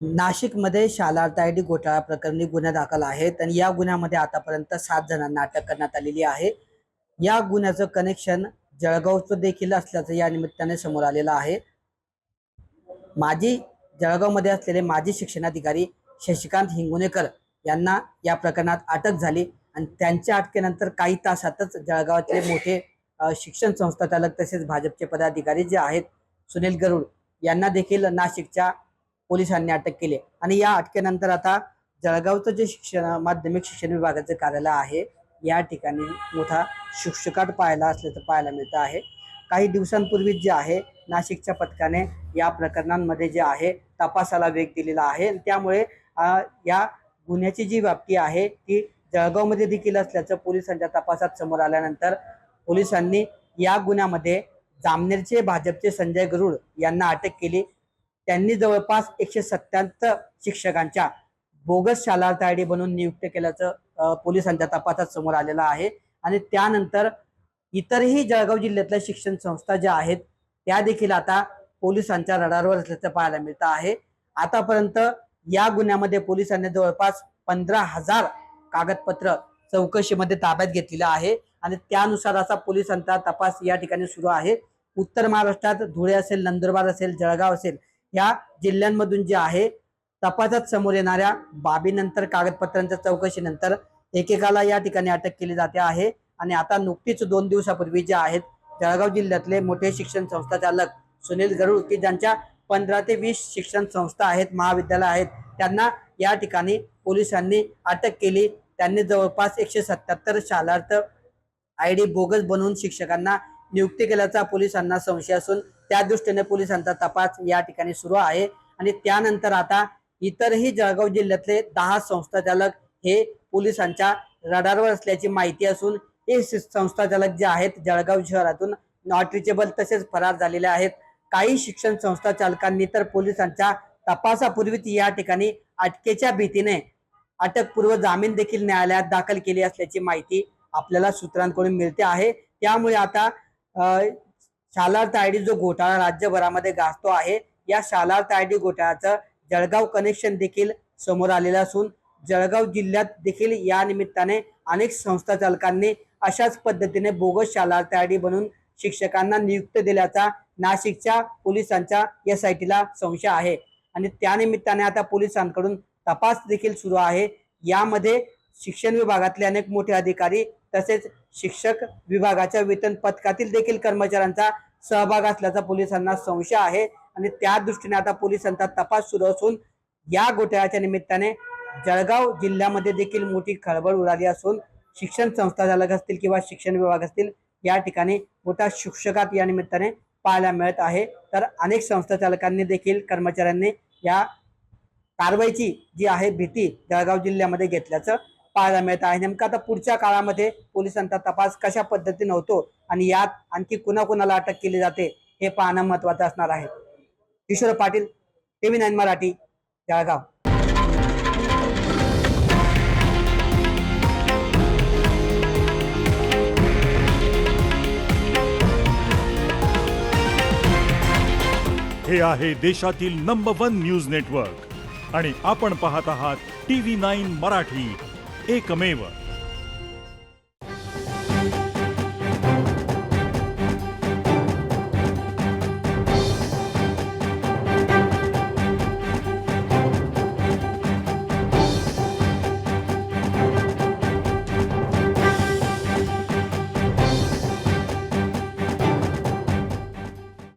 नाशिकमध्ये शाला तायडी घोटाळा प्रकरणी गुन्हा दाखल आहेत आणि या गुन्ह्यामध्ये आतापर्यंत 7 जणांना अटक करण्यात आलेली आहे। या गुन्ह्याचं कनेक्शन जळगावचं देखील असल्याचं या निमित्ताने समोर आलेलं आहे। जळगावमध्ये असलेले माजी शिक्षणाधिकारी शशिकांत हिंगोनेकर यांना या प्रकरणात अटक झाली आणि त्यांच्या अटकेनंतर काही तासातच जळगावातले मोठे शिक्षण संस्था चालक तसेच भाजपचे पदाधिकारी जे आहेत सुनील गरुड यांना देखील नाशिकच्या पोलिसांनी अटक केली आणि या अटकेनंतर आता जळगावचं जे माध्यमिक शिक्षण विभागाचं कार्यालय आहे या ठिकाणी मोठा शुकशुकाट पाहायला मिळतं आहे। काही दिवसांपूर्वी जे आहे नाशिकच्या पथकाने या प्रकरणांमध्ये जे आहे तपासाला वेग दिलेला आहे। त्यामुळे या गुन्ह्याची जी व्याप्ती आहे ती जळगावमध्ये देखील असल्याचं पोलिसांच्या तपासात समोर आल्यानंतर पोलिसांनी या गुन्ह्यामध्ये जामनेरचे भाजपचे संजय गरुड यांना अटक केली। त्यांनी जवळपास 177 शिक्षकांच्या बोगस शाला तायडी बनवून नियुक्त केल्याचं पोलिसांच्या तपासात समोर आलेलं आहे आणि त्यानंतर इतरही जळगाव जिल्ह्यातल्या शिक्षण संस्था ज्या आहेत त्या देखील आता पोलिसांच्या रडारवर असल्याचं पाहायला मिळतं आहे। आतापर्यंत या गुन्ह्यामध्ये पोलिसांनी जवळपास 15,000 कागदपत्र चौकशीमध्ये ताब्यात घेतलेलं आहे आणि त्यानुसार असा पोलिसांचा तपास या ठिकाणी सुरू आहे। उत्तर महाराष्ट्रात धुळे असेल, नंदुरबार असेल, जळगाव असेल या जिल्ह्यांमधून जे आहे तपासात समोर येणाऱ्या बाबीनंतर कागदपत्रांच्या चौकशीनंतर एकेकाला या ठिकाणी अटक केली जाते आहे आणि आता नुकतीच 2 दिवसापूर्वी जे आहेत जळगाव जिल्ह्यातले मोठे शिक्षण संस्था चालक सुनील गरुड की ज्यांच्या 15 ते 20 शिक्षण संस्था आहेत, महाविद्यालय आहेत, त्यांना या ठिकाणी पोलिसांनी अटक केली। त्यांनी जवळपास 177 शालार्थ आयडी बोगस बनवून शिक्षकांना नियुक्ती केल्याचा पोलिसांना संशय असून त्या दृष्टीने पोलिसांचा तपास या ठिकाणी सुरू आहे आणि त्यानंतर आता इतरही जळगाव जिल्ह्यातले 10 संस्था चालक हे पोलिसांच्या रडारवर असल्याची माहिती असून हे संस्था चालक जे आहेत जळगाव शहरातून नॉट रिचेबल तसेच फरार झालेले आहेत। काही शिक्षण संस्था चालकांनी तर पोलिसांच्या तपासापूर्वीच या ठिकाणी अटकेच्या भीतीने अटकपूर्व जामीन देखील न्यायालयात दाखल केली असल्याची माहिती आपल्याला सूत्रांकडून मिळते आहे। त्यामुळे आता शालार्थ आयडी जो घोटाळा राज्यभरामध्ये गाजतो आहे या शालार्थ आयडी घोटाळ्याचं जळगाव कनेक्शन देखील समोर आलेलं असून जळगाव जिल्ह्यात देखील या निमित्ताने अनेक संस्था चालकांनी अशाच पद्धतीने बोगस शालार्थ आयडी बनवून शिक्षकांना नियुक्त दिल्याचा नाशिकच्या पोलिसांच्या SITला संशय आहे आणि त्यानिमित्ताने आता पोलिसांकडून तपास देखील सुरू आहे। यामध्ये शिक्षण विभागातले अनेक मोठे अधिकारी तसेच शिक्षक विभागाच्या वेतन पथकातील देखील कर्मचाऱ्यांचा सहभाग असल्याचा पोलिसांना संशय आहे आणि त्या दृष्टीने आता पोलिसांचा तपास सुरू असून या घोटाळ्याच्या निमित्ताने जळगाव जिल्ह्यामध्ये देखील मोठी खळबळ उडाली असून शिक्षण संस्था चालक असतील किंवा शिक्षण विभाग असतील या ठिकाणी मोठा शुकशुकाट या निमित्ताने पाहायला मिळत आहे। तर अनेक संस्था चालकांनी देखील कर्मचाऱ्यांनी या कारवाईची जी आहे भीती जळगाव जिल्ह्यामध्ये घेतल्याचं पाहायला मिळत आहे। नेमका आता पुढच्या काळामध्ये पोलिसांचा तपास कशा पद्धतीने होतो आणि यात आणखी कुणाकुणाला अटक केली जाते हे पाहणं महत्त्वाचं असणार आहे। किशोर पाटील, TV9 मराठी, जळगाव। हे आहे देशातील नंबर 1 न्यूज नेटवर्क आणि आपण पाहत आहात TV9 मराठी, एकमेव।